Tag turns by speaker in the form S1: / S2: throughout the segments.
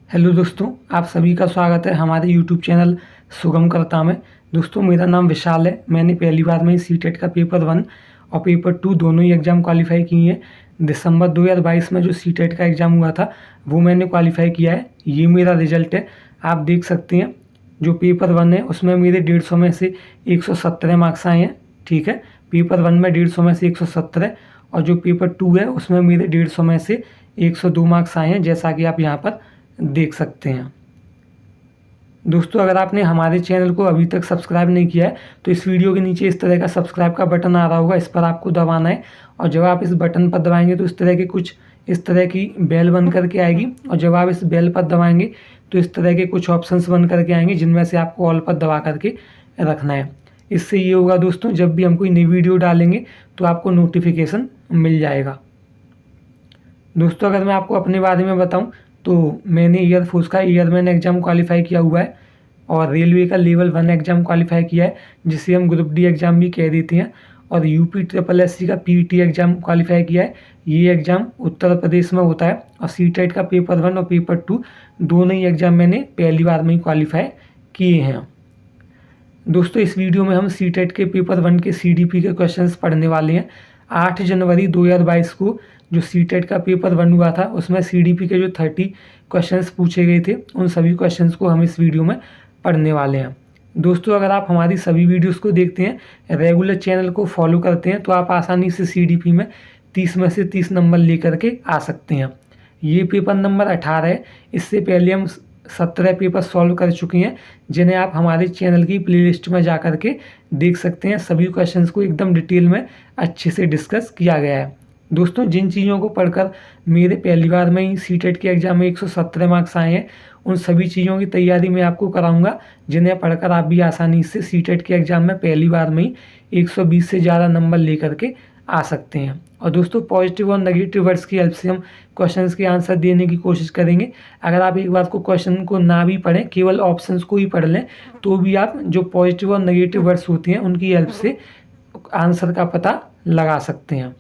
S1: Hello दोस्तों, आप सभी का स्वागत है हमारे यूट्यूब चैनल सुगम करता में। दोस्तों, मेरा नाम विशाल है। मैंने पहली बार में सीटेट का पेपर 1 और पेपर 2 दोनों ही एग्ज़ाम क्वालिफाई किए हैं। दिसंबर 2022 में जो सीटेट का एग्ज़ाम हुआ था वो मैंने क्वालिफाई किया है। ये मेरा रिजल्ट है, आप देख सकते हैं। जो पेपर 1 है उसमें मेरे 150 में से 117 मार्क्स आए हैं। ठीक है, पेपर 1 में 150 में से 117 और जो पेपर 2 है उसमें मेरे 150 में से 102 मार्क्स आए हैं, जैसा कि आप यहाँ पर देख सकते हैं। दोस्तों, अगर आपने हमारे चैनल को अभी तक सब्सक्राइब नहीं किया है तो इस वीडियो के नीचे इस तरह का सब्सक्राइब का बटन आ रहा होगा, इस पर आपको दबाना है। और जब आप इस बटन पर दबाएंगे तो इस तरह की बेल बन करके आएगी। और जब आप इस बेल पर दबाएंगे तो इस तरह के कुछ ऑप्शंस बन करके आएंगे, जिनमें से आपको ऑल पर दबा करके रखना है। इससे ये होगा दोस्तों, जब भी हम कोई नई वीडियो डालेंगे तो आपको नोटिफिकेशन मिल जाएगा। दोस्तों, अगर मैं आपको अपने बारे में बताऊं तो मैंने एयरफोर्स का एयरमैन एग्ज़ाम क्वालिफाई किया हुआ है और रेलवे का लेवल 1 एग्ज़ाम क्वालिफाई किया है, जिसे हम ग्रुप डी एग्ज़ाम भी कह देते हैं। और यूपी SSSC का पीटी एग्ज़ाम क्वालिफाई किया है। ये एग्ज़ाम उत्तर प्रदेश में होता है। और सीटेट का पेपर 1 और पेपर 2 दोनों ही एग्ज़ाम मैंने पहली बार में ही क्वालिफाई किए हैं। दोस्तों, इस वीडियो में हम सीटेट के पेपर 1 के CDP के क्वेश्चंस पढ़ने वाले हैं। 8 जनवरी 2022 को जो सीटेट का पेपर 1 हुआ था उसमें CDP के जो 30 क्वेश्चंस पूछे गए थे, उन सभी क्वेश्चंस को हम इस वीडियो में पढ़ने वाले हैं। दोस्तों, अगर आप हमारी सभी वीडियोस को देखते हैं, रेगुलर चैनल को फॉलो करते हैं, तो आप आसानी से CDP में 30 में से 30 नंबर लेकर के आ सकते हैं। ये पेपर नंबर 18 है। इससे पहले हम 17 पेपर सॉल्व कर चुके हैं, जिन्हें आप हमारे चैनल की प्लेलिस्ट में जा कर के देख सकते हैं। सभी क्वेश्चंस को एकदम डिटेल में अच्छे से डिस्कस किया गया है। दोस्तों, जिन चीज़ों को पढ़कर मेरे पहली बार में ही सीटेट के एग्ज़ाम में 117 मार्क्स आए हैं, उन सभी चीज़ों की तैयारी मैं आपको कराऊंगा, जिन्हें पढ़कर आप भी आसानी से सीटेट के एग्ज़ाम में पहली बार में ही 120 से ज़्यादा नंबर लेकर के आ सकते हैं। और दोस्तों, पॉजिटिव और नेगेटिव वर्ड्स की हेल्प से हम क्वेश्चंस के आंसर देने की कोशिश करेंगे। अगर आप एक बार को क्वेश्चन को ना भी पढ़ें, केवल ऑप्शंस को ही पढ़ लें, तो भी आप जो पॉजिटिव और नेगेटिव वर्ड्स होती हैं उनकी हेल्प से आंसर का पता लगा सकते हैं।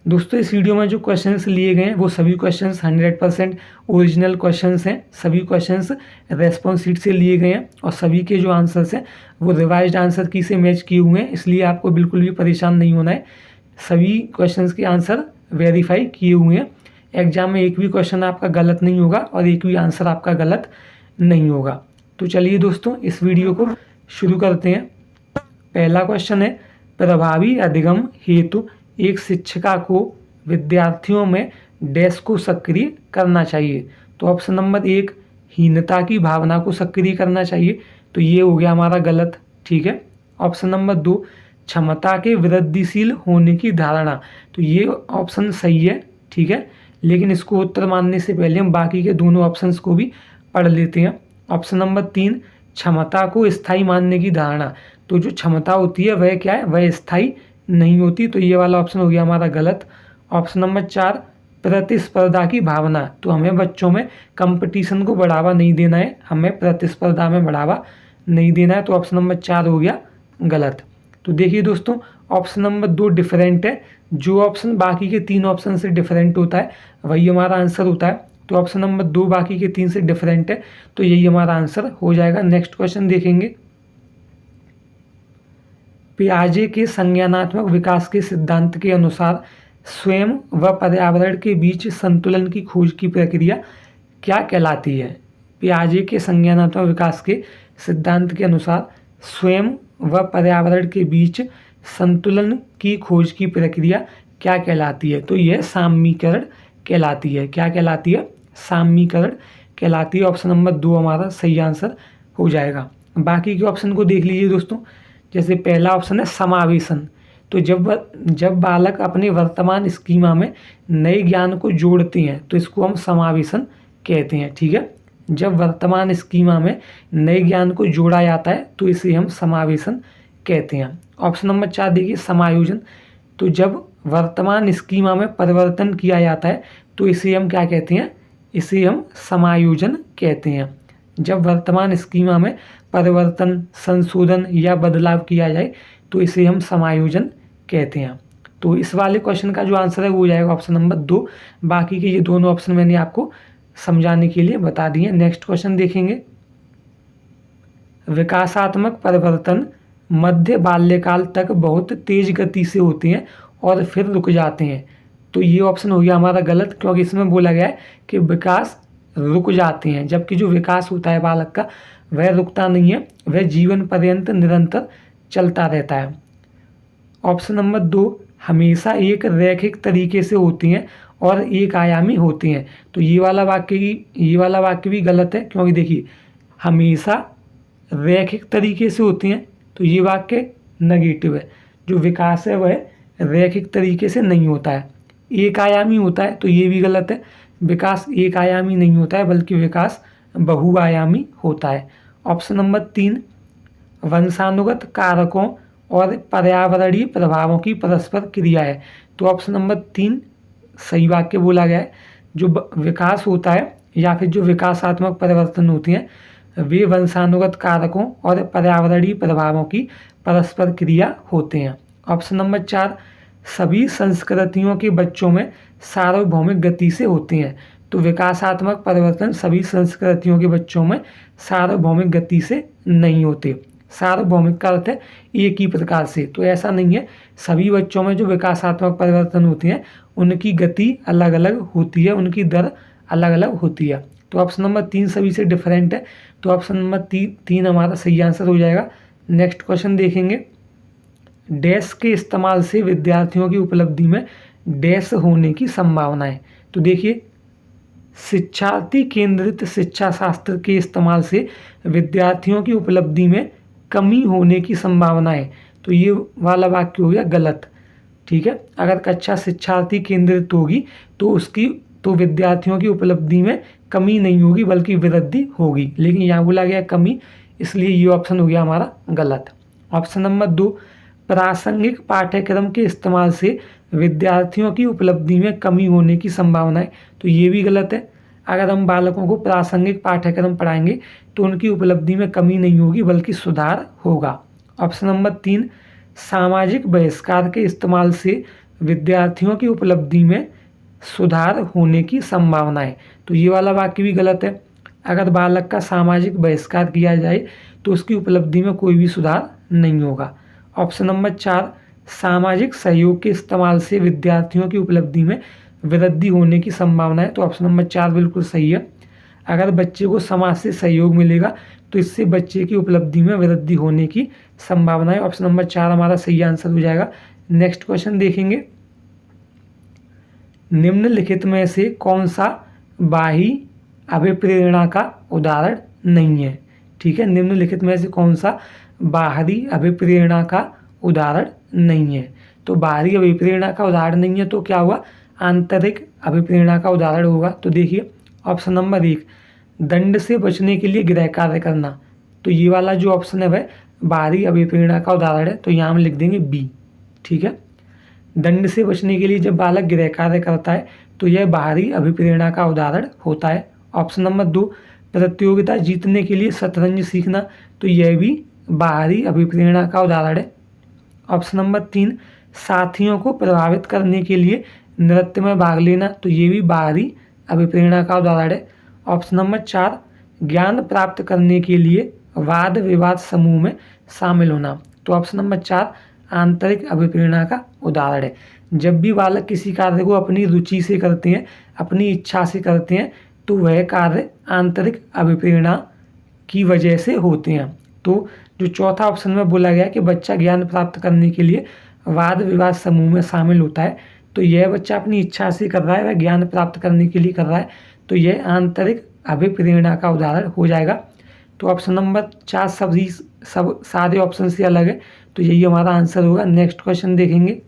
S1: दोस्तों, इस वीडियो में जो क्वेश्चंस लिए गए हैं वो सभी क्वेश्चंस 100% ओरिजिनल क्वेश्चंस हैं। सभी क्वेश्चंस रेस्पॉन्स शीट से लिए गए हैं और सभी के जो आंसर्स हैं वो रिवाइज्ड आंसर की से मैच किए हुए हैं, इसलिए आपको बिल्कुल भी परेशान नहीं होना है। सभी क्वेश्चंस के आंसर वेरीफाई किए हुए हैं। एग्जाम में एक भी क्वेश्चन आपका गलत नहीं होगा और एक भी आंसर आपका गलत नहीं होगा। तो चलिए दोस्तों, इस वीडियो को शुरू करते हैं। पहला क्वेश्चन है, प्रभावी अधिगम हेतु एक शिक्षिका को विद्यार्थियों में डैश को सक्रिय करना चाहिए। तो ऑप्शन नंबर 1, हीनता की भावना को सक्रिय करना चाहिए, तो ये हो गया हमारा गलत। ठीक है। ऑप्शन नंबर 2, क्षमता के वृद्धिशील होने की धारणा, तो ये ऑप्शन सही है। ठीक है, लेकिन इसको उत्तर मानने से पहले हम बाकी के दोनों ऑप्शंस को भी पढ़ लेते हैं। ऑप्शन नंबर 3, क्षमता को स्थायी मानने की धारणा, तो जो क्षमता होती है वह क्या है, वह स्थायी नहीं होती, तो ये वाला ऑप्शन हो गया हमारा गलत। ऑप्शन नंबर 4, प्रतिस्पर्धा की भावना, तो हमें बच्चों में कंपटीशन को बढ़ावा नहीं देना है, हमें प्रतिस्पर्धा में बढ़ावा नहीं देना है, तो ऑप्शन नंबर 4 हो गया गलत। तो देखिए दोस्तों, ऑप्शन नंबर 2 डिफरेंट है। जो ऑप्शन बाकी के 3 ऑप्शन से डिफरेंट होता है वही हमारा आंसर होता है। तो ऑप्शन नंबर 2 बाकी के 3 से डिफरेंट है, तो यही हमारा आंसर हो जाएगा। नेक्स्ट क्वेश्चन देखेंगे। पियाजे के संज्ञानात्मक विकास के सिद्धांत के अनुसार स्वयं व पर्यावरण के बीच संतुलन की खोज की प्रक्रिया क्या कहलाती है। पियाजे के संज्ञानात्मक विकास के सिद्धांत के अनुसार स्वयं व पर्यावरण के बीच संतुलन की खोज की प्रक्रिया क्या कहलाती है। तो यह साम्यीकरण कहलाती है। क्या कहलाती है, साम्यीकरण कहलाती है। ऑप्शन नंबर 2 हमारा सही आंसर हो जाएगा। बाकी के ऑप्शन को देख लीजिए दोस्तों। जैसे पहला ऑप्शन है समावेशन, तो जब बालक अपने वर्तमान स्कीमा में नए ज्ञान को जोड़ते हैं तो इसको हम समावेशन कहते हैं। ठीक है, जब वर्तमान स्कीमा में नए ज्ञान को जोड़ा जाता है तो इसे हम समावेशन कहते हैं। ऑप्शन नंबर 4 देखिए, समायोजन, तो जब वर्तमान स्कीमा में परिवर्तन किया जाता है तो इसे हम क्या कहते हैं, इसे हम समायोजन कहते हैं। जब वर्तमान स्कीमा में परिवर्तन, संशोधन या बदलाव किया जाए तो इसे हम समायोजन कहते हैं। तो इस वाले क्वेश्चन का जो आंसर है वो हो जाएगा ऑप्शन नंबर 2। बाकी के ये दोनों ऑप्शन मैंने आपको समझाने के लिए बता दिए। नेक्स्ट क्वेश्चन देखेंगे। विकासात्मक परिवर्तन मध्य बाल्यकाल तक बहुत तेज गति से होते हैं और फिर रुक जाते हैं। तो ये ऑप्शन हो गया हमारा गलत, क्योंकि इसमें बोला गया है कि विकास रुक जाते हैं, जबकि जो विकास होता है बालक का वह रुकता नहीं है, वह जीवन पर्यंत निरंतर चलता रहता है। ऑप्शन नंबर 2, हमेशा एक रैखिक तरीके से होती हैं और एक आयामी होती हैं। तो ये वाला वाक्य भी गलत है, क्योंकि देखिए हमेशा रैखिक तरीके से होती हैं, तो ये वाक्य नेगेटिव है। जो विकास है वह रैखिक तरीके से नहीं होता है, एक आयामी होता है, तो ये भी गलत है। विकास एक आयामी नहीं होता है, बल्कि विकास बहुआयामी होता है। ऑप्शन नंबर 3, वंशानुगत कारकों और पर्यावरणीय प्रभावों की परस्पर क्रिया है। तो ऑप्शन नंबर 3 सही वाक्य बोला गया है। जो विकास होता है या फिर जो विकासात्मक परिवर्तन होते हैं वे वंशानुगत कारकों और पर्यावरणीय प्रभावों की परस्पर क्रिया होते हैं। ऑप्शन नंबर 4, सभी संस्कृतियों के बच्चों में सार्वभौमिक गति से होते हैं। तो विकासात्मक परिवर्तन सभी संस्कृतियों के बच्चों में सार्वभौमिक गति से नहीं होते। सार्वभौमिक का अर्थ है एक ही प्रकार से, तो ऐसा नहीं है। सभी बच्चों में जो विकासात्मक परिवर्तन होते हैं उनकी गति अलग अलग होती है, उनकी दर अलग अलग होती है। तो ऑप्शन नंबर 3 सभी से डिफरेंट है, तो ऑप्शन नंबर 3 हमारा सही आंसर हो जाएगा। नेक्स्ट क्वेश्चन देखेंगे। डैश के इस्तेमाल से विद्यार्थियों की उपलब्धि में डैश होने की संभावना है। तो देखिए शिक्षार्थी केंद्रित शिक्षा शास्त्र के इस्तेमाल से विद्यार्थियों की उपलब्धि में कमी होने की संभावना है। तो ये वाला वाक्य हो गया गलत, ठीक है। अगर कक्षा शिक्षार्थी केंद्रित होगी तो विद्यार्थियों की उपलब्धि में कमी नहीं होगी बल्कि वृद्धि होगी, लेकिन यहाँ बोला गया कमी, इसलिए ये ऑप्शन हो गया हमारा गलत। ऑप्शन नंबर 2, प्रासंगिक पाठ्यक्रम के इस्तेमाल से विद्यार्थियों की उपलब्धि में कमी होने की संभावना है। तो ये भी गलत है। अगर हम बालकों को प्रासंगिक पाठ्यक्रम पढ़ाएंगे तो उनकी उपलब्धि में कमी नहीं होगी बल्कि सुधार होगा। ऑप्शन नंबर 3, सामाजिक बहिष्कार के इस्तेमाल से विद्यार्थियों की उपलब्धि में सुधार होने की संभावना है। तो ये वाला वाक्य भी गलत है। अगर बालक का सामाजिक बहिष्कार किया जाए तो उसकी उपलब्धि में कोई भी सुधार नहीं होगा। ऑप्शन नंबर 4, सामाजिक सहयोग के इस्तेमाल से विद्यार्थियों की उपलब्धि में वृद्धि होने की संभावना है। तो ऑप्शन नंबर 4 बिल्कुल सही है। अगर बच्चे को समाज से सहयोग मिलेगा तो इससे बच्चे की उपलब्धि में वृद्धि होने की संभावना है। ऑप्शन नंबर 4 हमारा सही आंसर हो जाएगा। नेक्स्ट क्वेश्चन देखेंगे। निम्नलिखित में से कौन सा बाह्य अभिप्रेरणा का उदाहरण नहीं है? ठीक है, निम्नलिखित में से कौन सा बाहरी अभिप्रेरणा का उदाहरण नहीं है? तो बाहरी अभिप्रेरणा का उदाहरण नहीं है तो क्या हुआ, आंतरिक अभिप्रेरणा का उदाहरण होगा। तो देखिए ऑप्शन नंबर 1, दंड से बचने के लिए गृह कार्य करना। तो ये वाला जो ऑप्शन है वह बाहरी अभिप्रेरणा का उदाहरण है, तो यहाँ हम लिख देंगे बी। ठीक है, दंड से बचने के लिए जब बालक गृह कार्य करता है तो यह बाहरी अभिप्रेरणा का उदाहरण होता है। ऑप्शन नंबर 2, प्रतियोगिता जीतने के लिए शतरंज सीखना। तो यह भी बाहरी अभिप्रेरणा का उदाहरण है। ऑप्शन नंबर 3, साथियों को प्रभावित करने के लिए नृत्य में भाग लेना। तो ये भी बाहरी अभिप्रेरणा का उदाहरण है। ऑप्शन नंबर 4, ज्ञान प्राप्त करने के लिए वाद विवाद समूह में शामिल होना। तो ऑप्शन नंबर 4 आंतरिक अभिप्रेरणा का उदाहरण है। जब भी बालक किसी कार्य को अपनी रुचि से करते हैं, अपनी इच्छा से करते हैं, तो वह कार्य आंतरिक अभिप्रेरणा की वजह से होते हैं। तो जो चौथा ऑप्शन में बोला गया कि बच्चा ज्ञान प्राप्त करने के लिए वाद विवाद समूह में शामिल होता है, तो यह बच्चा अपनी इच्छा से कर रहा है, वह ज्ञान प्राप्त करने के लिए कर रहा है, तो यह आंतरिक अभिप्रेरणा का उदाहरण हो जाएगा। तो ऑप्शन नंबर 4 सब सारे ऑप्शन से अलग है, तो यही हमारा आंसर होगा। नेक्स्ट क्वेश्चन देखेंगे।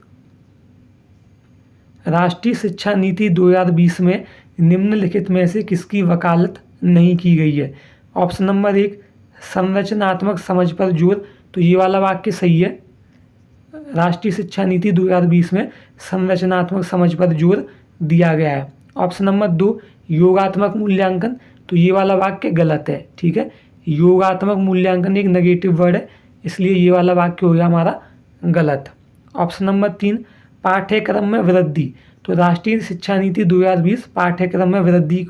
S1: राष्ट्रीय शिक्षा नीति 2020 में निम्नलिखित में से किसकी वकालत नहीं की गई है? ऑप्शन नंबर 1, संरचनात्मक समझ पर जोर। तो ये वाला वाक्य सही है। राष्ट्रीय शिक्षा नीति 2020 में संरचनात्मक समझ पर जोर दिया गया है। ऑप्शन नंबर 2, योगात्मक मूल्यांकन। तो ये वाला वाक्य गलत है। ठीक है, योगात्मक मूल्यांकन एक नेगेटिव वर्ड है, इसलिए ये वाला वाक्य हो गया हमारा गलत। ऑप्शन नंबर 3, पाठ्यक्रम में वृद्धि। तो राष्ट्रीय शिक्षा नीति 2020 पाठ्यक्रम में वृद्धि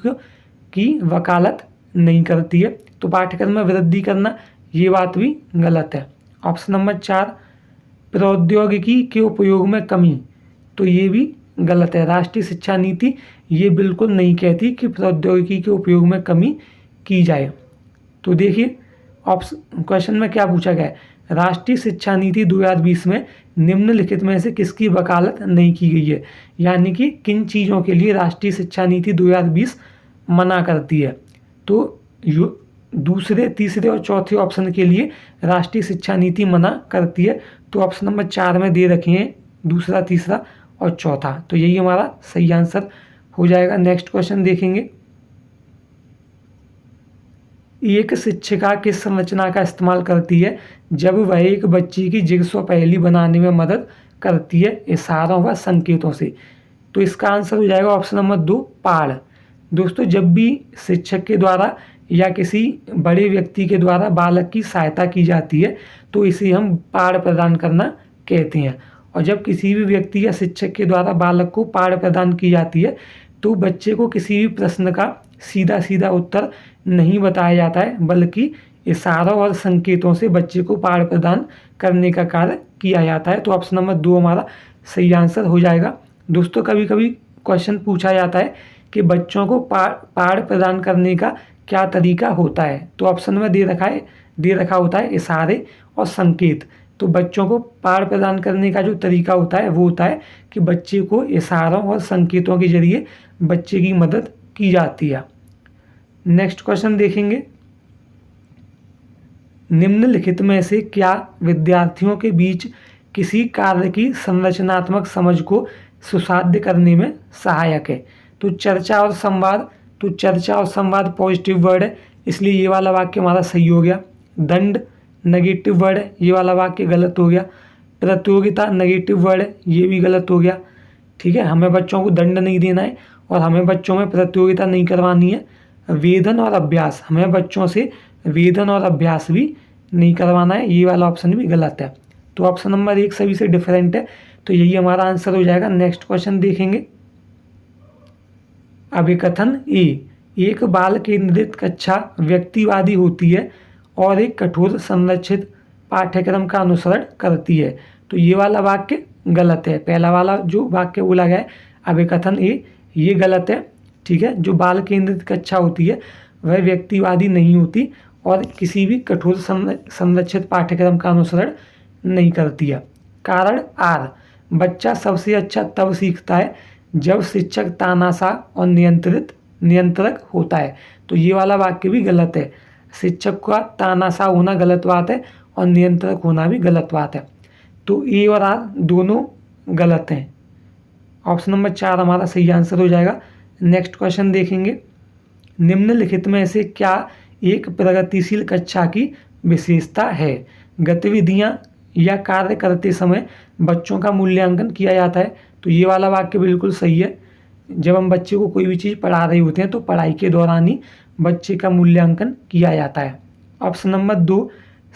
S1: की वकालत नहीं करती है। तो पाठ्यक्रम में वृद्धि करना, ये बात भी गलत है। ऑप्शन नंबर 4, प्रौद्योगिकी के उपयोग में कमी, तो ये भी गलत है। राष्ट्रीय शिक्षा नीति ये बिल्कुल नहीं कहती कि प्रौद्योगिकी के उपयोग में कमी की जाए। तो देखिए ऑप्शन क्वेश्चन में क्या पूछा गया है, राष्ट्रीय शिक्षा नीति 2020 में निम्नलिखित में से किसकी वकालत नहीं की गई है, यानी कि किन चीज़ों के लिए राष्ट्रीय शिक्षा नीति 2020 मना करती है। तो दूसरे, तीसरे और चौथे ऑप्शन के लिए राष्ट्रीय शिक्षा नीति मना करती है। तो ऑप्शन नंबर 4 में दे रखे हैं दूसरा, तीसरा और चौथा, तो यही हमारा सही आंसर हो जाएगा। नेक्स्ट क्वेश्चन देखेंगे, एक शिक्षिका किस संरचना का इस्तेमाल करती है जब वह एक बच्ची की जिग्सॉ पहेली बनाने में मदद करती है इशारों व संकेतों से। तो इसका आंसर हो जाएगा ऑप्शन नंबर 2, पाड़। दोस्तों, जब भी शिक्षक के द्वारा या किसी बड़े व्यक्ति के द्वारा बालक की सहायता की जाती है तो इसे हम पाड़ प्रदान करना कहते हैं। और जब किसी भी व्यक्ति या शिक्षक के द्वारा बालक को पाड़ प्रदान की जाती है तो बच्चे को किसी भी प्रश्न का सीधा सीधा उत्तर नहीं बताया जाता है, बल्कि इशारों और संकेतों से बच्चे को पाड़ प्रदान करने का कार्य किया जाता है। तो ऑप्शन नंबर 2 हमारा सही आंसर हो जाएगा। दोस्तों, कभी कभी क्वेश्चन पूछा जाता है कि बच्चों को पाड़ प्रदान करने का क्या तरीका होता है, तो ऑप्शन में दे रखा होता है इशारे और संकेत। तो बच्चों को पाड़ प्रदान करने का जो तरीका होता है वो होता है कि बच्चे को इशारों और संकेतों के जरिए बच्चे की मदद की जाती है। नेक्स्ट क्वेश्चन देखेंगे, निम्नलिखित में से क्या विद्यार्थियों के बीच किसी कार्य की संरचनात्मक समझ को सुसाध्य करने में सहायक है। तो चर्चा और संवाद पॉजिटिव वर्ड है, इसलिए ये वाला वाक्य हमारा सही हो गया। दंड नेगेटिव वर्ड है, ये वाला वाक्य गलत हो गया। प्रतियोगिता नेगेटिव वर्ड है, ये भी गलत हो गया। ठीक है, हमें बच्चों को दंड नहीं देना है और हमें बच्चों में प्रतियोगिता नहीं करवानी है। वेदन और अभ्यास, हमें बच्चों से वेदन और अभ्यास भी नहीं करवाना है, ये वाला ऑप्शन भी गलत है। तो ऑप्शन नंबर 1 सभी से डिफरेंट है, तो यही हमारा आंसर हो जाएगा। नेक्स्ट क्वेश्चन देखेंगे, अभिकथन ए, एक बाल केंद्रित कक्षा व्यक्तिवादी होती है और एक कठोर संरक्षित पाठ्यक्रम का अनुसरण करती है। तो ये वाला वाक्य गलत है। पहला वाला जो वाक्य बोला गया है अभिकथन ए, ये गलत है। ठीक है, जो बाल केंद्रित कक्षा होती है वह व्यक्तिवादी नहीं होती और किसी भी कठोर संरक्षित पाठ्यक्रम का अनुसरण नहीं करती है। कारण आर, बच्चा सबसे अच्छा तब सीखता है जब शिक्षक तानाशाह और नियंत्रक होता है। तो ये वाला वाक्य भी गलत है। शिक्षक का तानाशाह होना गलत बात है और नियंत्रक होना भी गलत बात है। तो ए और आर दोनों गलत हैं। ऑप्शन नंबर 4 हमारा सही आंसर हो जाएगा। नेक्स्ट क्वेश्चन देखेंगे, निम्नलिखित में से क्या एक प्रगतिशील कक्षा की विशेषता है। गतिविधियां या कार्य करते समय बच्चों का मूल्यांकन किया जाता है। तो ये वाला वाक्य बिल्कुल सही है। जब हम बच्चे को कोई भी चीज़ पढ़ा रहे होते हैं तो पढ़ाई के दौरान ही बच्चे का मूल्यांकन किया जाता है। ऑप्शन नंबर 2,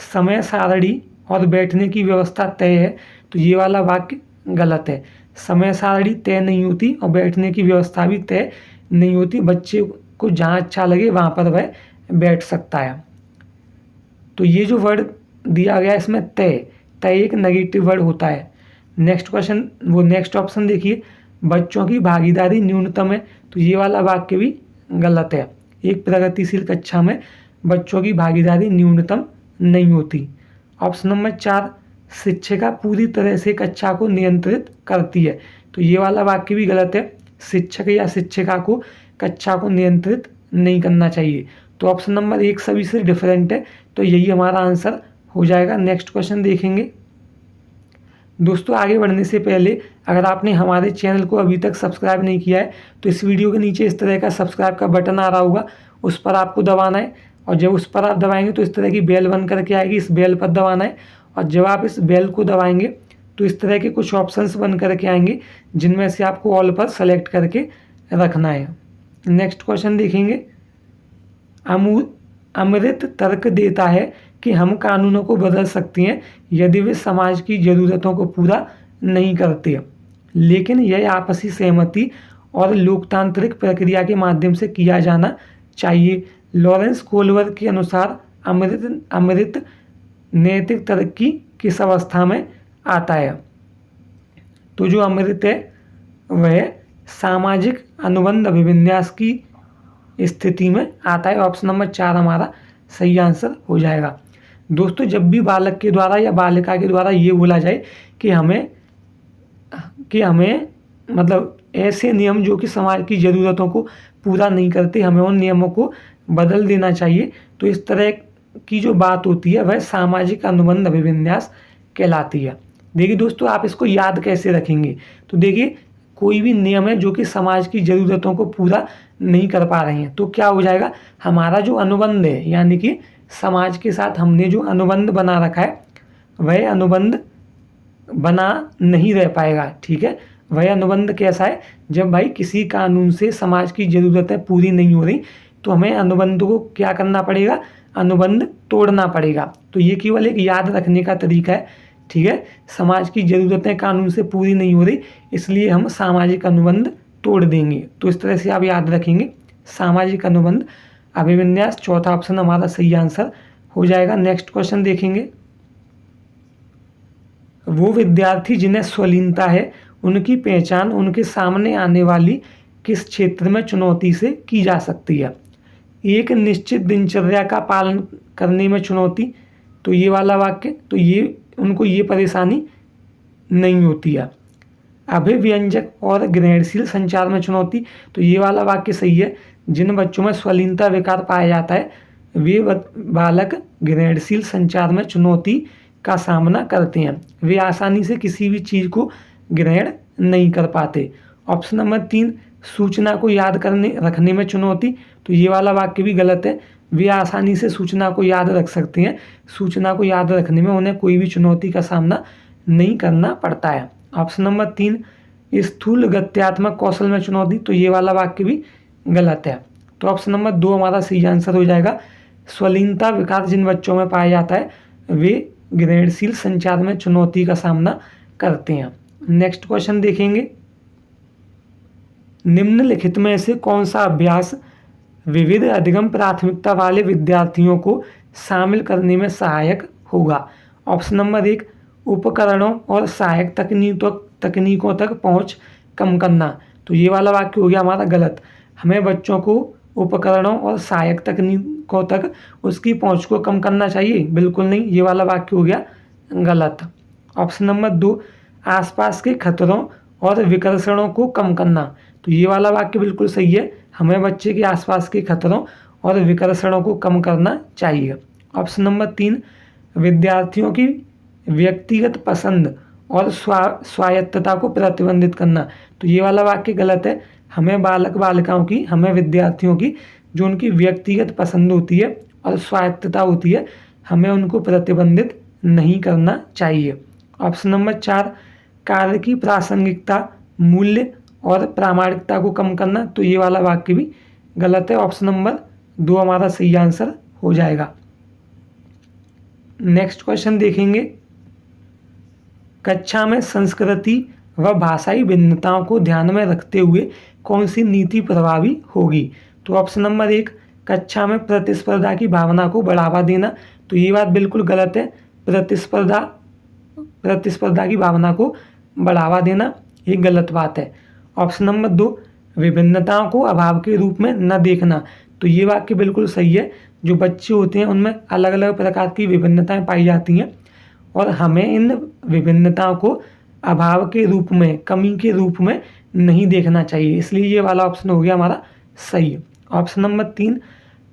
S1: समय सारणी और बैठने की व्यवस्था तय है। तो ये वाला वाक्य गलत है। समय सारणी तय नहीं होती और बैठने की व्यवस्था भी तय नहीं होती। बच्चे को जहाँ अच्छा लगे वहाँ पर वह बैठ सकता है। तो ये जो वर्ड दिया गया है इसमें तय एक नेगेटिव वर्ड होता है। नेक्स्ट ऑप्शन देखिए, बच्चों की भागीदारी न्यूनतम है। तो ये वाला वाक्य भी गलत है। एक प्रगतिशील कक्षा में बच्चों की भागीदारी न्यूनतम नहीं होती। ऑप्शन नंबर 4, शिक्षिका पूरी तरह से कक्षा को नियंत्रित करती है। तो ये वाला वाक्य भी गलत है। शिक्षक या शिक्षिका को कक्षा को नियंत्रित नहीं करना चाहिए। तो ऑप्शन नंबर 1 सभी से डिफरेंट है, तो यही हमारा आंसर हो जाएगा। नेक्स्ट क्वेश्चन देखेंगे। दोस्तों, आगे बढ़ने से पहले अगर आपने हमारे चैनल को अभी तक सब्सक्राइब नहीं किया है तो इस वीडियो के नीचे इस तरह का सब्सक्राइब का बटन आ रहा होगा, उस पर आपको दबाना है। और जब उस पर आप दबाएंगे तो इस तरह की बेल बन करके आएगी, इस बेल पर दबाना है। और जब आप इस बेल को दबाएंगे तो इस तरह के कुछ ऑप्शंस बन करके आएंगे, जिनमें से आपको ऑल पर सेलेक्ट करके रखना है। नेक्स्ट क्वेश्चन देखेंगे, अमृत तर्क देता है कि हम कानूनों को बदल सकते हैं यदि वे समाज की ज़रूरतों को पूरा नहीं करते, लेकिन यह आपसी सहमति और लोकतांत्रिक प्रक्रिया के माध्यम से किया जाना चाहिए। लॉरेंस कोहलर के अनुसार अमृत नैतिक तरक्की किस अवस्था में आता है? तो जो अमृत है वह सामाजिक अनुबंध अभिविन्यास की स्थिति में आता है। ऑप्शन नंबर 4 हमारा सही आंसर हो जाएगा। दोस्तों, जब भी बालक के द्वारा या बालिका के द्वारा ये बोला जाए कि हमें मतलब ऐसे नियम जो कि समाज की ज़रूरतों को पूरा नहीं करते, हमें उन नियमों को बदल देना चाहिए, तो इस तरह की जो बात होती है वह सामाजिक अनुबंध अभिविन्यास कहलाती है। देखिए दोस्तों, आप इसको याद कैसे रखेंगे? तो देखिए, कोई भी नियम है जो कि समाज की ज़रूरतों को पूरा नहीं कर पा रहे हैं, तो क्या हो जाएगा, हमारा जो अनुबंध है, यानी कि समाज के साथ हमने जो अनुबंध बना रखा है वह अनुबंध बना नहीं रह पाएगा। ठीक है, वह अनुबंध कैसा है? जब भाई किसी कानून से समाज की ज़रूरतें पूरी नहीं हो रही तो हमें अनुबंध को क्या करना पड़ेगा? अनुबंध तोड़ना पड़ेगा। तो ये केवल एक याद रखने का तरीका है। ठीक है, समाज की ज़रूरतें कानून से पूरी नहीं हो रही, इसलिए हम सामाजिक अनुबंध तोड़ देंगे। तो इस तरह से आप याद रखेंगे, सामाजिक अनुबंध अभिविन्यास। चौथा ऑप्शन हमारा सही आंसर हो जाएगा। नेक्स्ट क्वेश्चन देखेंगे। वो विद्यार्थी जिन्हें स्वलीनता है उनकी पहचान उनके सामने आने वाली किस क्षेत्र में चुनौती से की जा सकती है? एक निश्चित दिनचर्या का पालन करने में चुनौती, तो ये वाला वाक्य, तो ये उनको ये परेशानी नहीं होती है। अभिव्यंजक और ग्रहणशील संचार में चुनौती, तो ये वाला वाक्य सही है। जिन बच्चों में स्वलीनता विकार पाया जाता है वे बालक ग्रहणशील संचार में चुनौती का सामना करते हैं, वे आसानी से किसी भी चीज़ को ग्रहण नहीं कर पाते। ऑप्शन नंबर 3, सूचना को याद रखने में चुनौती, तो ये वाला वाक्य भी गलत है। वे आसानी से सूचना को याद रख सकते हैं, सूचना को याद रखने में उन्हें कोई भी चुनौती का सामना नहीं करना पड़ता है। ऑप्शन नंबर 3, स्थूल गत्यात्मक कौशल में चुनौती, तो ये वाला वाक्य भी गलत है। तो ऑप्शन नंबर 2 हमारा सही आंसर हो जाएगा। स्वलीनता विकार जिन बच्चों में पाया जाता है वे ग्रहणशील संचार में चुनौती का सामना करते हैं। नेक्स्ट क्वेश्चन देखेंगे। निम्नलिखित में से कौन सा अभ्यास विविध अधिगम प्राथमिकता वाले विद्यार्थियों को शामिल करने में सहायक होगा? ऑप्शन नंबर 1, उपकरणों और सहायक तकनीकों तक पहुंच कम करना, तो ये वाला वाक्य हो गया हमारा गलत। हमें बच्चों को उपकरणों और सहायक तकनीकों तक उसकी पहुंच को कम करना चाहिए, बिल्कुल नहीं, ये वाला वाक्य हो गया गलत। ऑप्शन नंबर 2, आसपास के खतरों और विकर्षणों को कम करना, तो ये वाला वाक्य बिल्कुल सही है। हमें बच्चे के आसपास के खतरों और विकर्षणों को कम करना चाहिए। ऑप्शन नंबर 3, विद्यार्थियों की व्यक्तिगत पसंद और स्वायत्तता को प्रतिबंधित करना, तो ये वाला वाक्य गलत है। हमें हमें विद्यार्थियों की जो उनकी व्यक्तिगत पसंद होती है और स्वायत्तता होती है, हमें उनको प्रतिबंधित नहीं करना चाहिए। ऑप्शन नंबर 4, कार्य की प्रासंगिकता, मूल्य और प्रामाणिकता को कम करना, तो ये वाला वाक्य भी गलत है। ऑप्शन नंबर 2 हमारा सही आंसर हो जाएगा। नेक्स्ट क्वेश्चन देखेंगे। कक्षा में संस्कृति व भाषाई भिन्नताओं को ध्यान में रखते हुए कौन सी नीति प्रभावी होगी? तो ऑप्शन नंबर 1, कक्षा में प्रतिस्पर्धा की भावना को बढ़ावा देना, तो ये बात बिल्कुल गलत है। प्रतिस्पर्धा की भावना को बढ़ावा देना ये गलत बात है। ऑप्शन नंबर 2, विभिन्नताओं को अभाव के रूप में न देखना, तो ये वाक्य बिल्कुल सही है। जो बच्चे होते हैं उनमें अलग अलग प्रकार की विभिन्नताएं पाई जाती हैं और हमें इन विभिन्नताओं को अभाव के रूप में, कमी के रूप में नहीं देखना चाहिए, इसलिए ये वाला ऑप्शन हो गया हमारा सही। ऑप्शन नंबर 3,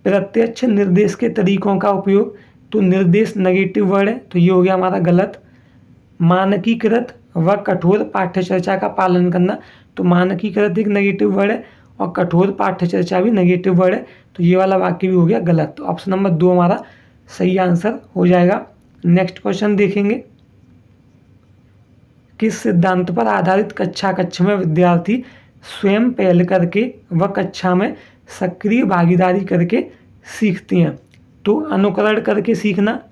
S1: प्रत्यक्ष निर्देश के तरीकों का उपयोग, तो निर्देश नेगेटिव वर्ड है, तो ये हो गया हमारा गलत। मानकीकृत व कठोर पाठ्यचर्चा का पालन करना, तो मानकीकृत एक नेगेटिव वर्ड है और कठोर पाठ्यचर्चा भी नेगेटिव वर्ड है, तो ये वाला वाक्य भी हो गया गलत। ऑप्शन नंबर 2 हमारा सही आंसर हो जाएगा। नेक्स्ट क्वेश्चन देखेंगे। किस सिद्धांत पर आधारित कक्षा में विद्यार्थी स्वयं पहल करके व कक्षा में सक्रिय भागीदारी करके सीखते हैं? तो अनुकरण करके सीखना,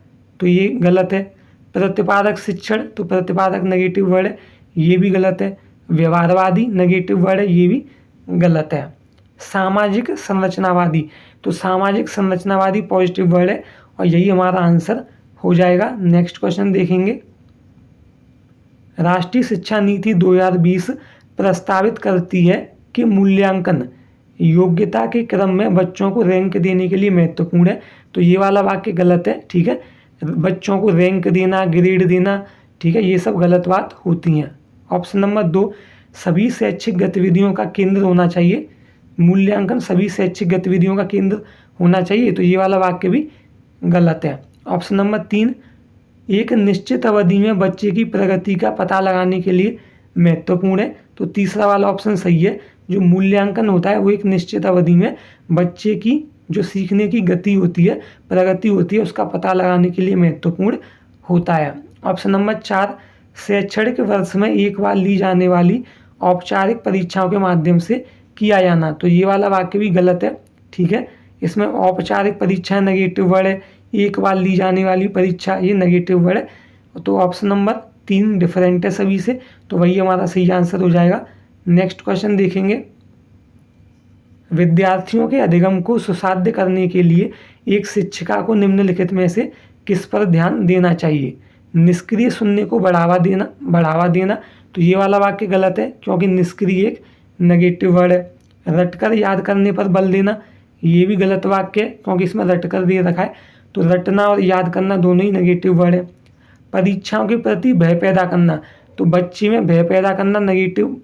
S1: तो ये गलत है। प्रतिपादक शिक्षण, तो प्रतिपादक नेगेटिव वर्ड है, ये भी गलत है। व्यवहारवादी नेगेटिव वर्ड है, ये भी गलत है। सामाजिक संरचनावादी। तो सामाजिक संरचनावादी पॉजिटिव वर्ड है और यही हमारा आंसर हो जाएगा। नेक्स्ट क्वेश्चन देखेंगे। राष्ट्रीय शिक्षा नीति 2020 प्रस्तावित करती है कि मूल्यांकन योग्यता के क्रम में बच्चों को रैंक देने के लिए महत्वपूर्ण है। तो ये वाला वाक्य गलत है, ठीक है। बच्चों को रैंक देना, ग्रेड देना, ठीक है, ये सब गलत बात होती हैं। ऑप्शन नंबर 2, सभी शैक्षिक गतिविधियों का केंद्र होना चाहिए। मूल्यांकन सभी शैक्षिक गतिविधियों का केंद्र होना चाहिए, तो ये वाला वाक्य भी गलत है। ऑप्शन नंबर 3, एक निश्चित अवधि में बच्चे की प्रगति का पता लगाने के लिए महत्वपूर्ण है। तो तीसरा वाला ऑप्शन सही है। जो मूल्यांकन होता है वो एक निश्चित अवधि में बच्चे की जो सीखने की गति होती है, प्रगति होती है, उसका पता लगाने के लिए महत्वपूर्ण होता है। ऑप्शन नंबर 4, शैक्षणिक वर्ष में एक बार ली जाने वाली औपचारिक परीक्षाओं के माध्यम से किया जाना। तो ये वाला वाक्य भी गलत है, ठीक है। इसमें औपचारिक परीक्षा नेगेटिव वर्ड है, एक बार ली जाने वाली परीक्षा ये नेगेटिव वर्ड है। तो ऑप्शन नंबर 3 डिफरेंट है सभी से, तो वही हमारा सही आंसर हो जाएगा। नेक्स्ट क्वेश्चन देखेंगे। विद्यार्थियों के अधिगम को सुसाध्य करने के लिए एक शिक्षिका को निम्नलिखित में से किस पर ध्यान देना चाहिए? निष्क्रिय सुनने को बढ़ावा देना। तो ये वाला वाक्य गलत है, क्योंकि निष्क्रिय एक नेगेटिव वर्ड है। रटकर याद करने पर बल देना, ये भी गलत वाक्य है, क्योंकि इसमें रटकर दे रखा है। तो रटना और याद करना दोनों ही नेगेटिव वर्ड है। परीक्षाओं के प्रति भय पैदा करना, तो बच्चे में भय पैदा करना नेगेटिव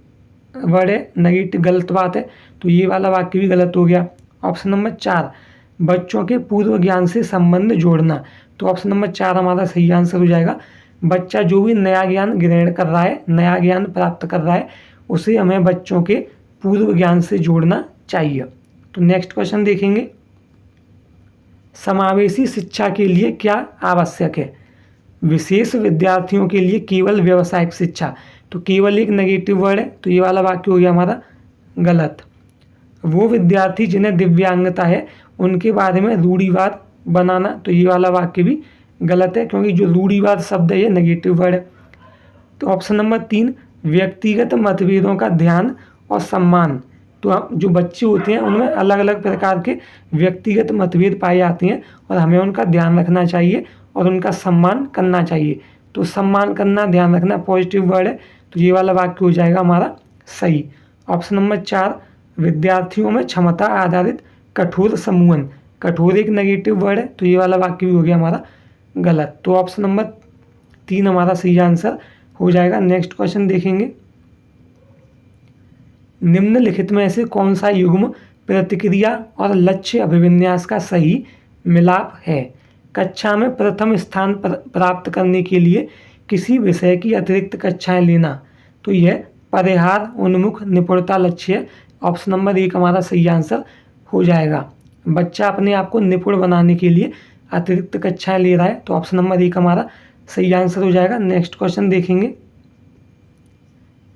S1: वर्ड है, नेगेटिव गलत बात है, तो ये वाला वाक्य भी गलत हो गया। ऑप्शन नंबर 4, बच्चों के पूर्व ज्ञान से संबंध जोड़ना। तो ऑप्शन नंबर 4 हमारा सही आंसर हो जाएगा। बच्चा जो भी नया ज्ञान ग्रहण कर रहा है, नया ज्ञान प्राप्त कर रहा है, उसे हमें बच्चों के पूर्व ज्ञान से जोड़ना चाहिए। तो नेक्स्ट क्वेश्चन देखेंगे। समावेशी शिक्षा के लिए क्या आवश्यक है? विशेष विद्यार्थियों के लिए केवल व्यावसायिक शिक्षा। तो केवल एक नेगेटिव वर्ड है, तो ये वाला वाक्य हो गया हमारा गलत। वो विद्यार्थी जिन्हें दिव्यांगता है उनके बारे में रूढ़िवाद बनाना। तो ये वाला वाक्य भी गलत है, क्योंकि जो रूढ़िवाद शब्द है ये नेगेटिव वर्ड है। तो ऑप्शन नंबर 3, व्यक्तिगत मतभेदों का ध्यान और सम्मान। तो जो बच्चे होते हैं उनमें अलग अलग प्रकार के व्यक्तिगत मतभेद पाए जाते हैं और हमें उनका ध्यान रखना चाहिए और उनका सम्मान करना चाहिए। तो सम्मान करना, ध्यान रखना पॉजिटिव वर्ड है, तो ये वाला वाक्य हो जाएगा हमारा सही। ऑप्शन नंबर 4, विद्यार्थियों में क्षमता आधारित कठोर समूहन। कठोर एक नेगेटिव वर्ड है, तो ये वाला वाक्य भी हो गया हमारा गलत। तो ऑप्शन नंबर 3 हमारा सही आंसर हो जाएगा। नेक्स्ट क्वेश्चन देखेंगे। निम्नलिखित में से कौन सा युग्म प्रतिक्रिया और लक्ष्य अभिविन्यास का सही मिलाप है? कक्षा में प्रथम स्थान प्राप्त करने के लिए किसी विषय की अतिरिक्त कक्षाएं लेना। तो यह परिहार उन्मुख निपुणता लक्ष्य है। ऑप्शन नंबर 1 हमारा सही आंसर हो जाएगा। बच्चा अपने आप को निपुण बनाने के लिए अतिरिक्त कक्षाएं ले रहा है, तो ऑप्शन नंबर 1 हमारा सही आंसर हो जाएगा। नेक्स्ट क्वेश्चन देखेंगे।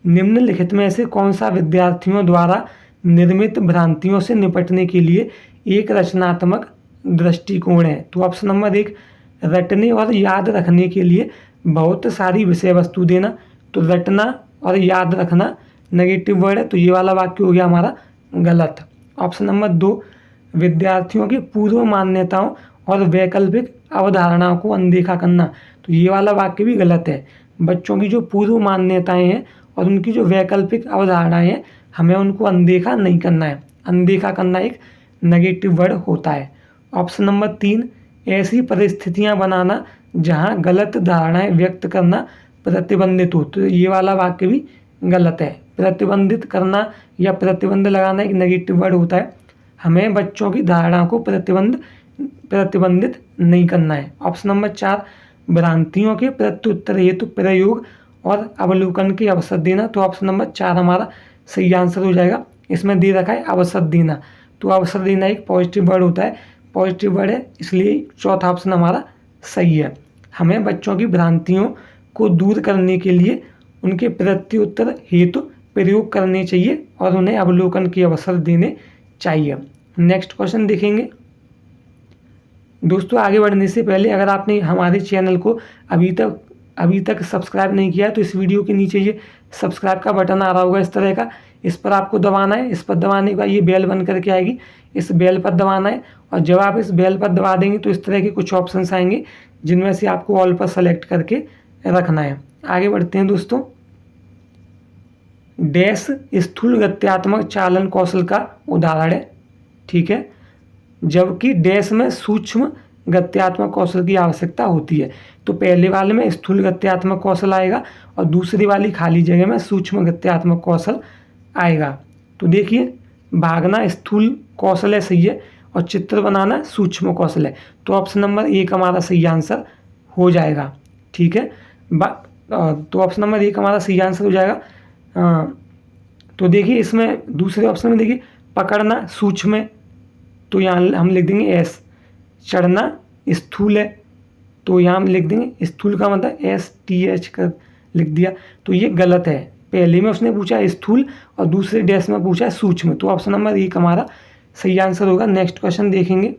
S1: निम्नलिखित में से कौन सा विद्यार्थियों द्वारा निर्मित भ्रांतियों से निपटने के लिए एक रचनात्मक दृष्टिकोण है? तो ऑप्शन नंबर 1, रटने और याद रखने के लिए बहुत सारी विषय वस्तु देना। तो रटना और याद रखना नेगेटिव वर्ड है, तो ये वाला वाक्य हो गया हमारा गलत। ऑप्शन नंबर 2, विद्यार्थियों की पूर्व मान्यताओं और वैकल्पिक अवधारणाओं को अनदेखा करना। तो ये वाला वाक्य भी गलत है। बच्चों की जो पूर्व मान्यताएं हैं और उनकी जो वैकल्पिक अवधारणाएं हैं, हमें उनको अनदेखा नहीं करना है। अनदेखा करना एक नेगेटिव वर्ड होता है। ऑप्शन नंबर 3, ऐसी परिस्थितियां बनाना जहां गलत धारणाएं व्यक्त करना प्रतिबंधित हो। तो ये वाला वाक्य भी गलत है। प्रतिबंधित करना या प्रतिबंध लगाना एक नेगेटिव वर्ड होता है। हमें बच्चों की धारणा को प्रतिबंधित नहीं करना है। ऑप्शन नंबर 4, भ्रांतियों के प्रत्युत्तर हेतु प्रयोग और अवलोकन के अवसर देना। तो ऑप्शन नंबर 4 हमारा सही आंसर हो जाएगा। इसमें दे रखा है अवसर देना, तो अवसर देना एक पॉजिटिव वर्ड होता है, पॉजिटिव वर्ड है, इसलिए चौथा ऑप्शन हमारा सही है। हमें बच्चों की भ्रांतियों को दूर करने के लिए उनके प्रत्युत्तर हेतु प्रयोग करने चाहिए और उन्हें अवलोकन के अवसर देने चाहिए। नेक्स्ट क्वेश्चन देखेंगे। दोस्तों आगे बढ़ने से पहले अगर आपने हमारे चैनल को अभी तक अभी तक सब्सक्राइब नहीं किया है तो इस वीडियो के नीचे ये सब्सक्राइब का बटन आ रहा होगा इस तरह का, इस पर आपको दबाना है। इस पर दबाने के बाद ये बेल बन करके आएगी, इस बेल पर दबाना है। और जब आप इस बेल पर दबा देंगे तो इस तरह के कुछ ऑप्शंस आएंगे जिनमें से आपको ऑल पर सेलेक्ट करके रखना है। आगे बढ़ते हैं दोस्तों। डैश स्थूल गत्यात्मक चालन कौशल का उदाहरण है, ठीक है, जबकि डैश में सूक्ष्म गत्यात्मक कौशल की आवश्यकता होती है। तो पहले वाले में स्थूल गत्यात्मक कौशल आएगा और दूसरी वाली खाली जगह में सूक्ष्म गत्यात्मक कौशल आएगा। तो देखिए, भागना स्थूल कौशल है, सही है, और चित्र बनाना सूक्ष्म कौशल है। तो ऑप्शन नंबर 1 हमारा सही आंसर हो जाएगा, ठीक है। तो ऑप्शन नंबर 1 हमारा सही आंसर हो जाएगा। तो देखिए इसमें दूसरे ऑप्शन में देखिए, पकड़ना सूक्ष्म है तो यहाँ हम लिख देंगे एस। चढ़ना स्थूल है तो यहाँ हम लिख देंगे, स्थूल का मतलब STH कर लिख दिया, तो ये गलत है। पहले में उसने पूछा स्थूल और दूसरे डैश में पूछा सूक्ष्म, तो ऑप्शन नंबर 1 हमारा सही आंसर होगा। नेक्स्ट क्वेश्चन देखेंगे।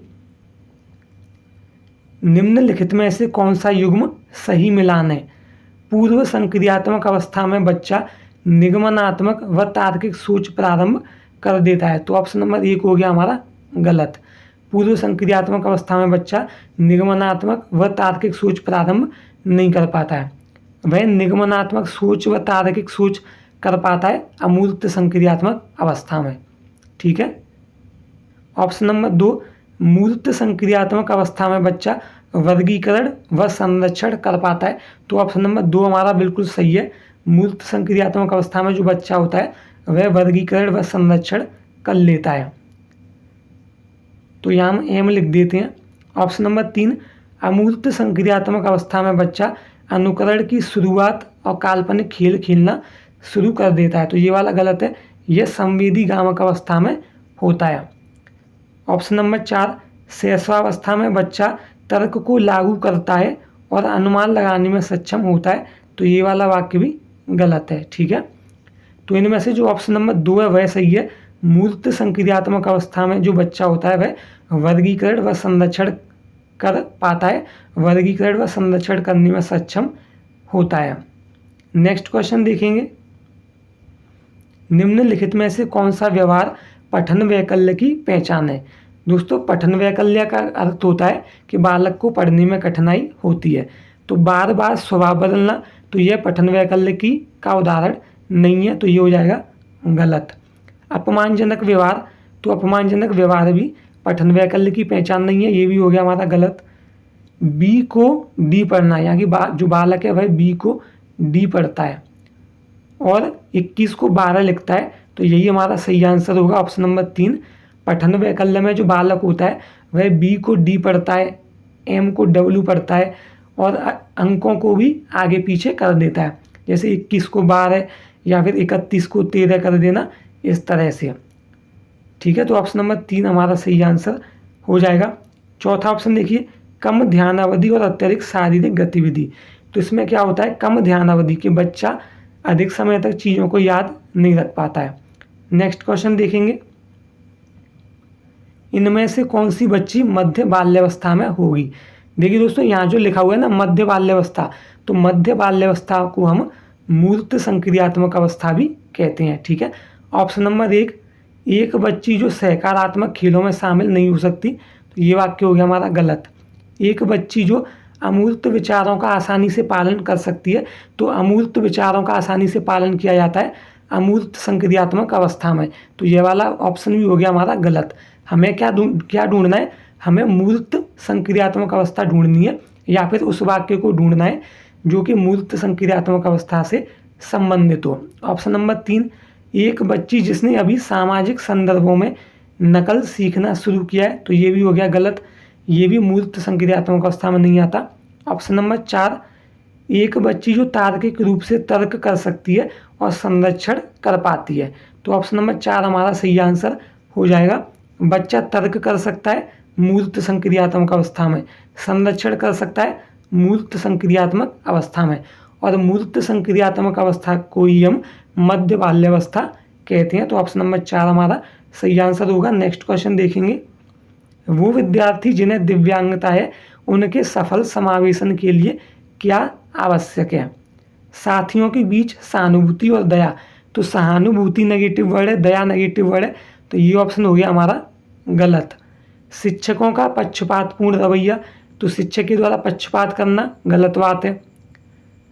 S1: निम्नलिखित में से कौन सा युग्म सही मिलान है? पूर्व संक्रियात्मक अवस्था में बच्चा निगमनात्मक व तार्किक सोच प्रारंभ कर देता है, तो ऑप्शन नंबर 1 हो गया हमारा गलत। पूर्व संक्रियात्मक अवस्था में बच्चा निगमनात्मक व तार्किक सोच प्रारंभ नहीं कर पाता है, वह निगमनात्मक सोच व तार्किक सोच कर पाता है अमूर्त संक्रियात्मक अवस्था में, ठीक है। ऑप्शन नंबर 2, मूर्त संक्रियात्मक अवस्था में बच्चा वर्गीकरण व संरक्षण कर पाता है, तो ऑप्शन नंबर 2 हमारा बिल्कुल सही है। मूर्त संक्रियात्मक अवस्था में जो बच्चा होता है वह वर्गीकरण व संरक्षण कर लेता है, तो यहाँ हम एम लिख देते हैं। ऑप्शन नंबर 3, अमूर्त संक्रियात्मक अवस्था में बच्चा अनुकरण की शुरुआत और काल्पनिक खेल खेलना शुरू कर देता है, तो ये वाला गलत है, यह संवेदी गामक अवस्था में होता है। ऑप्शन नंबर 4, शैशवावस्था में बच्चा तर्क को लागू करता है और अनुमान लगाने में सक्षम होता है, तो ये वाला वाक्य भी गलत है, ठीक है। तो इनमें से जो ऑप्शन नंबर 2 है वह सही है। मूर्त संक्रियात्मक अवस्था में जो बच्चा होता है वह वर्गीकरण व संरक्षण कर पाता है, वर्गीकरण व संरक्षण करने में सक्षम होता है। नेक्स्ट क्वेश्चन देखेंगे। निम्नलिखित में से कौन सा व्यवहार पठन वैकल्य की पहचान है? दोस्तों, पठन वैकल्य का अर्थ होता है कि बालक को पढ़ने में कठिनाई होती है, तो बार बार स्वभाव बदलना, तो यह पठन वैकल्य की का उदाहरण नहीं है, तो ये हो जाएगा गलत। अपमानजनक व्यवहार, तो अपमानजनक व्यवहार भी पठन वैकल्य की पहचान नहीं है, ये भी हो गया हमारा गलत। बी को डी पढ़ना, यहाँ की जो बालक है वह बी को डी पढ़ता है और 21 को 12 लिखता है, तो यही हमारा सही आंसर होगा ऑप्शन नंबर 3। पठन वैकल्य में जो बालक होता है वह बी को डी पढ़ता है, एम को डब्ल्यू पढ़ता है और अंकों को भी आगे पीछे कर देता है, जैसे 21 को 12 या फिर 31 को 13 कर देना, इस तरह से, ठीक है। तो ऑप्शन नंबर 3 हमारा सही आंसर हो जाएगा। चौथा ऑप्शन देखिए, कम ध्यान अवधि और अत्यधिक शारीरिक गतिविधि, तो इसमें क्या होता है, कम ध्यान अवधि कि बच्चा अधिक समय तक चीज़ों को याद नहीं रख पाता है। नेक्स्ट क्वेश्चन देखेंगे। इनमें से कौन सी बच्ची मध्य बाल्यावस्था में होगी? देखिए दोस्तों, यहाँ जो लिखा हुआ है ना मध्य बाल्यावस्था, तो मध्य बाल्यावस्था को हम मूर्त संक्रियात्मक अवस्था भी कहते हैं, ठीक है। ऑप्शन नंबर 1, एक बच्ची जो सहकारात्मक खेलों में शामिल नहीं हो सकती, तो ये वाक्य हो गया हमारा गलत। एक बच्ची जो अमूर्त विचारों का आसानी से पालन कर सकती है, तो अमूर्त विचारों का आसानी से पालन किया जाता है अमूर्त संक्रियात्मक अवस्था में, तो ये वाला ऑप्शन भी हो गया हमारा गलत। हमें क्या ढूंढना है, हमें मूर्त संक्रियात्मक अवस्था ढूंढनी है या फिर उस वाक्य को ढूंढना है जो कि मूर्त संक्रियात्मक अवस्था से संबंधित हो। ऑप्शन नंबर 3, एक बच्ची जिसने अभी सामाजिक संदर्भों में नकल सीखना शुरू किया है, तो ये भी हो गया गलत, ये भी मूर्त संक्रियात्मक अवस्था में नहीं आता। ऑप्शन नंबर 4, एक बच्ची जो तार्किक रूप से तर्क कर सकती है और संरक्षण कर पाती है, तो ऑप्शन नंबर 4 हमारा सही आंसर हो जाएगा। बच्चा तर्क कर सकता है मूर्त संक्रियात्मक अवस्था में, संरक्षण कर सकता है मूर्त संक्रियात्मक अवस्था में, और मूर्त संक्रियात्मक अवस्था को ही हम मध्य बाल्यावस्था कहते हैं, तो ऑप्शन नंबर 4 हमारा सही आंसर होगा। नेक्स्ट क्वेश्चन देखेंगे। वो विद्यार्थी जिन्हें दिव्यांगता है उनके सफल समावेशन के लिए क्या आवश्यक है। साथियों के बीच सहानुभूति और दया, तो सहानुभूति नेगेटिव वर्ड है, दया नेगेटिव वर्ड है, तो ये ऑप्शन हो गया हमारा गलत। शिक्षकों का पक्षपातपूर्ण रवैया, तो शिक्षक के द्वारा पक्षपात करना गलत बात है।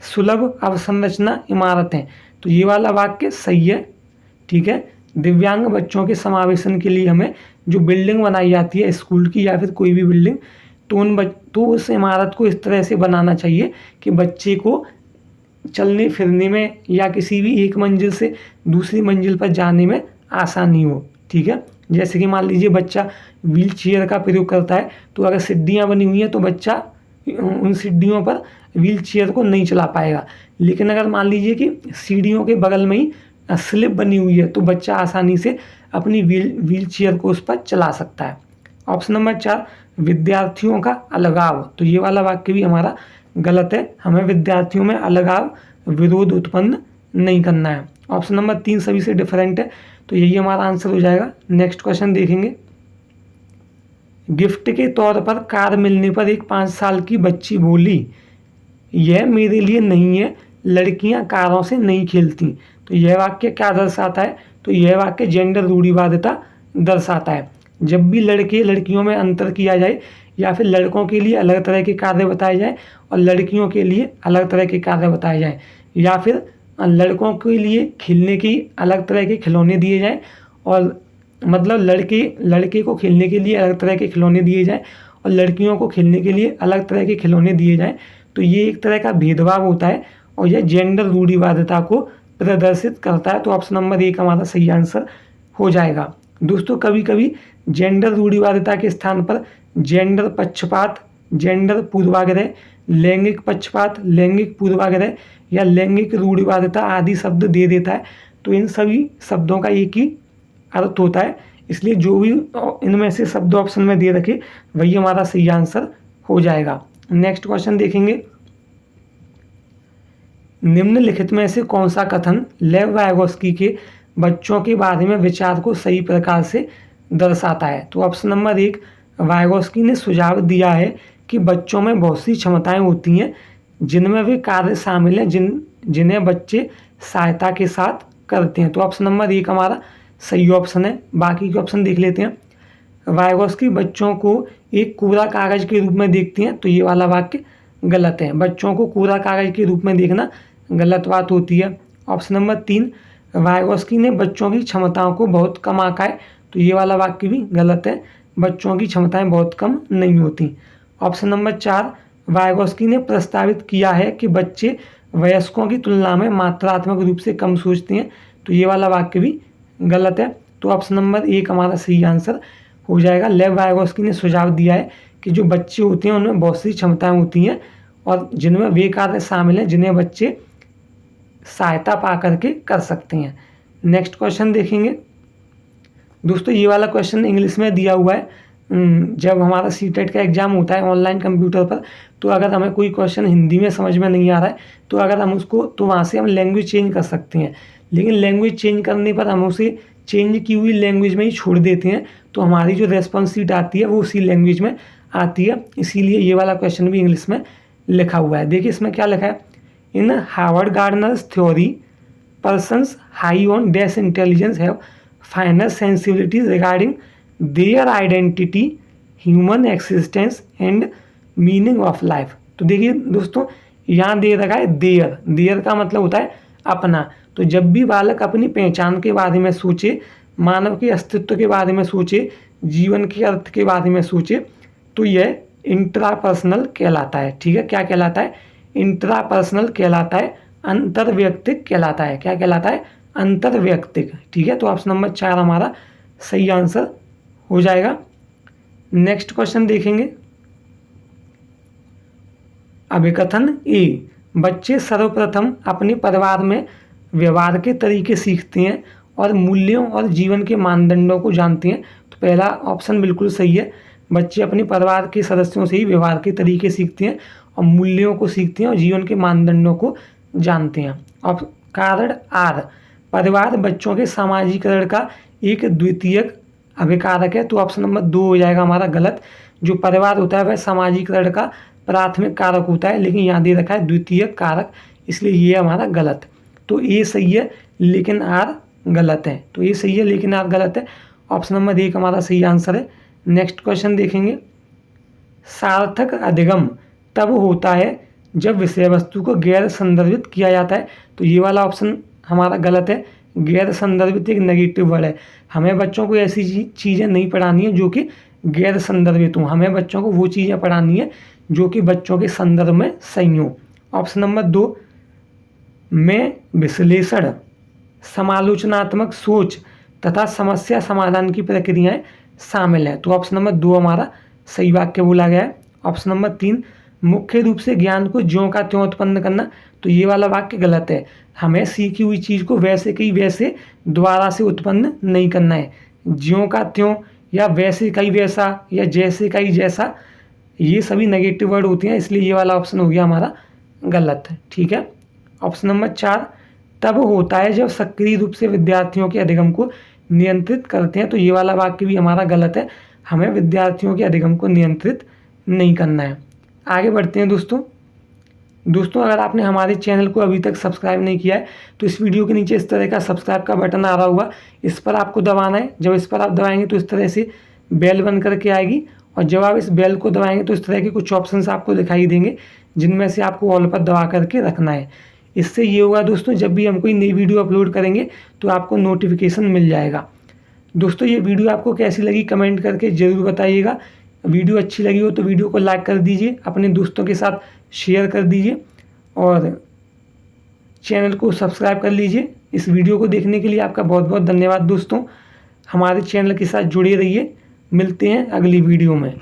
S1: सुलभ अवसंरचना इमारतें, तो ये वाला वाक्य सही है, ठीक है। दिव्यांग बच्चों के समावेशन के लिए हमें जो बिल्डिंग बनाई जाती है स्कूल की या फिर कोई भी बिल्डिंग, तो उस इमारत को इस तरह से बनाना चाहिए कि बच्चे को चलने फिरने में या किसी भी एक मंजिल से दूसरी मंजिल पर जाने में आसानी हो, ठीक है। जैसे कि मान लीजिए बच्चा व्हील चेयर का प्रयोग करता है, तो अगर सीढ़ियाँ बनी हुई हैं तो बच्चा उन सीढ़ियों पर व्हील चेयर को नहीं चला पाएगा। लेकिन अगर मान लीजिए कि सीढ़ियों के बगल में ही स्लिप बनी हुई है, तो बच्चा आसानी से अपनी व्हील चेयर को उस पर चला सकता है। ऑप्शन नंबर 4, विद्यार्थियों का अलगाव, तो ये वाला वाक्य भी हमारा गलत है। हमें विद्यार्थियों में अलगाव, विरोध उत्पन्न नहीं करना है। ऑप्शन नंबर 3 सभी से डिफरेंट है, तो यही हमारा आंसर हो जाएगा। नेक्स्ट क्वेश्चन देखेंगे। गिफ्ट के तौर पर कार मिलने पर एक 5 साल की बच्ची बोली, यह मेरे लिए नहीं है, लड़कियां कारों से नहीं खेलती। तो यह वाक्य क्या दर्शाता है? तो यह वाक्य जेंडर रूढ़िवादिता दर्शाता है। जब भी लड़के लड़कियों में अंतर किया जाए या फिर लड़कों के लिए अलग तरह के कार्य बताए जाए और लड़कियों के लिए अलग तरह के कार्य बताए जाएं, या फिर लड़कों के लिए खेलने की अलग तरह के खिलौने दिए जाएं और मतलब लड़के को खेलने के लिए अलग तरह के खिलौने दिए जाएं और लड़कियों को खेलने के लिए अलग तरह के खिलौने दिए जाएं, तो ये एक तरह का भेदभाव होता है और यह जेंडर रूढ़िवादिता को प्रदर्शित करता है। तो ऑप्शन नंबर 1 हमारा सही आंसर हो जाएगा। दोस्तों, कभी कभी जेंडर रूढ़िवादिता के स्थान पर जेंडर पक्षपात, जेंडर पूर्वाग्रह, लैंगिक पक्षपात, लैंगिक पूर्वाग्रह या लैंगिक रूढ़िवादिता आदि शब्द दे देता है। तो इन सभी शब्दों का एक ही अर्थ होता है, इसलिए जो भी इनमें से शब्द ऑप्शन में दे रखे वही हमारा सही आंसर हो जाएगा। नेक्स्ट क्वेश्चन देखेंगे। निम्नलिखित में से कौन सा कथन लेव वाइगोस्की के बच्चों के बारे में विचार को सही प्रकार से दर्शाता है? तो ऑप्शन नंबर 1, वाइगोस्की ने सुझाव दिया है कि बच्चों में बहुत सी क्षमताएं होती हैं जिनमें वे कार्य शामिल हैं जिन्हें बच्चे सहायता के साथ करते हैं। तो ऑप्शन नंबर 1 हमारा सही ऑप्शन है। बाकी के ऑप्शन देख लेते हैं। वाइगोस्की बच्चों को एक कूड़ा कागज के रूप में देखते हैं, तो ये वाला वाक्य गलत है। बच्चों को कूड़ा कागज के रूप में देखना गलत बात होती है। ऑप्शन नंबर 3, वाइगोस्की ने बच्चों की क्षमताओं को बहुत कम आंका है, तो ये वाला वाक्य भी गलत है। बच्चों की क्षमताएं बहुत कम नहीं होती। ऑप्शन नंबर 4, वाइगोस्की ने प्रस्तावित किया है कि बच्चे वयस्कों की तुलना में मात्रात्मक रूप से कम सोचते हैं, तो ये वाला वाक्य भी गलत है। तो ऑप्शन नंबर 1 हमारा सही आंसर हो जाएगा। लेव वाइगोस्की ने सुझाव दिया है कि जो बच्चे होते हैं उनमें बहुत सी क्षमताएं होती हैं और जिनमें वे कार्य शामिल हैं जिन्हें बच्चे सहायता पा करके कर सकते हैं। नेक्स्ट क्वेश्चन देखेंगे। दोस्तों, ये वाला क्वेश्चन इंग्लिश में दिया हुआ है। जब हमारा सीटेट का एग्ज़ाम होता है ऑनलाइन कंप्यूटर पर, तो अगर हमें कोई क्वेश्चन हिंदी में समझ में नहीं आ रहा है तो अगर हम उसको तो वहाँ से हम लैंग्वेज चेंज कर सकते हैं, लेकिन लैंग्वेज चेंज करने पर हम उसे चेंज की हुई लैंग्वेज में ही छोड़ देते हैं, तो हमारी जो रेस्पॉन्स शीट आती है वो उसी लैंग्वेज में आती है। इसीलिए ये वाला क्वेश्चन भी इंग्लिश में लिखा हुआ है। देखिए इसमें क्या लिखा है। इन Harvard Gardner's theory, persons high on dash intelligence have फाइनर sensibilities regarding their identity, human existence and meaning of life. तो देखिए दोस्तों, यहाँ दे रखा है देयर। देयर का मतलब होता है अपना। तो जब भी बालक अपनी पहचान के बारे में सोचे, मानव के अस्तित्व के बारे में सोचे, जीवन के अर्थ के बारे में सोचे, तो यह इंट्रापर्सनल कहलाता है। ठीक है, क्या कहलाता है? इंट्रापर्सनल कहलाता है, अंतर्वैयक्तिक कहलाता है। क्या कहलाता है? अंतर्वैयक्तिक। ठीक है, तो ऑप्शन नंबर 4 हमारा सही आंसर हो जाएगा। नेक्स्ट क्वेश्चन देखेंगे। अभिकथन ए, बच्चे सर्वप्रथम अपने परिवार में व्यवहार के तरीके सीखते हैं और मूल्यों और जीवन के मानदंडों को जानते हैं। तो पहला ऑप्शन बिल्कुल सही है। बच्चे अपने परिवार के सदस्यों से ही व्यवहार के तरीके सीखते हैं और मूल्यों को सीखते हैं और जीवन के मानदंडों को जानते हैं। अब कारण आर, परिवार बच्चों के सामाजिकरण का एक द्वितीयक अभिकारक है। तो ऑप्शन नंबर 2 हो जाएगा हमारा गलत। जो परिवार होता है वह सामाजिकरण का प्राथमिक कारक होता है, लेकिन यहाँ दे रखा है द्वितीयक कारक, इसलिए ये हमारा गलत। तो ए सही है लेकिन आर गलत है। तो ये सही है लेकिन आर गलत है। ऑप्शन नंबर 1 हमारा सही आंसर है। नेक्स्ट क्वेश्चन देखेंगे। सार्थक अधिगम तब होता है जब विषय वस्तु को गैर संदर्भित किया जाता है। तो ये वाला ऑप्शन हमारा गलत है। गैर संदर्भित एक नेगेटिव वर्ड है। हमें बच्चों को ऐसी चीज़ें नहीं पढ़ानी है जो कि गैर संदर्भित हों। हमें बच्चों को वो चीज़ें पढ़ानी है जो कि बच्चों के संदर्भ में सही हों। ऑप्शन नंबर 2 में विश्लेषण, समालोचनात्मक सोच तथा समस्या समाधान की प्रक्रियाएं शामिल हैं। तो ऑप्शन नंबर 2 हमारा सही वाक्य बोला गया है। ऑप्शन नंबर 3 मुख्य रूप से ज्ञान को ज्यों का त्यों उत्पन्न करना। तो ये वाला वाक्य गलत है। हमें सीखी हुई चीज़ को वैसे की वैसे दोबारा से उत्पन्न नहीं करना है। ज्यों का त्यों या वैसे का ही वैसा या जैसे का ही जैसा, ये सभी नेगेटिव वर्ड होते हैं, इसलिए ये वाला ऑप्शन हो गया हमारा गलत। ठीक है। ऑप्शन नंबर 4 तब होता है जब सक्रिय रूप से विद्यार्थियों के अधिगम को नियंत्रित करते हैं। तो ये वाला वाक्य भी हमारा गलत है। हमें विद्यार्थियों के अधिगम को नियंत्रित नहीं करना है। आगे बढ़ते हैं दोस्तों अगर आपने हमारे चैनल को अभी तक सब्सक्राइब नहीं किया है तो इस वीडियो के नीचे इस तरह का सब्सक्राइब का बटन आ रहा होगा, इस पर आपको दबाना है। जब इस पर आप दबाएंगे तो इस तरह से बेल बन करके आएगी, और जब आप इस बेल को दबाएंगे तो इस तरह के कुछ ऑप्शंस आपको दिखाई देंगे, जिनमें से आपको ऑल पर दबा करके रखना है। इससे ये होगा दोस्तों, जब भी हम कोई नई वीडियो अपलोड करेंगे तो आपको नोटिफिकेशन मिल जाएगा। दोस्तों ये वीडियो आपको कैसी लगी कमेंट करके ज़रूर बताइएगा। वीडियो अच्छी लगी हो तो वीडियो को लाइक कर दीजिए, अपने दोस्तों के साथ शेयर कर दीजिए और चैनल को सब्सक्राइब कर लीजिए। इस वीडियो को देखने के लिए आपका बहुत बहुत धन्यवाद दोस्तों। हमारे चैनल के साथ जुड़े रहिए। मिलते हैं अगली वीडियो में।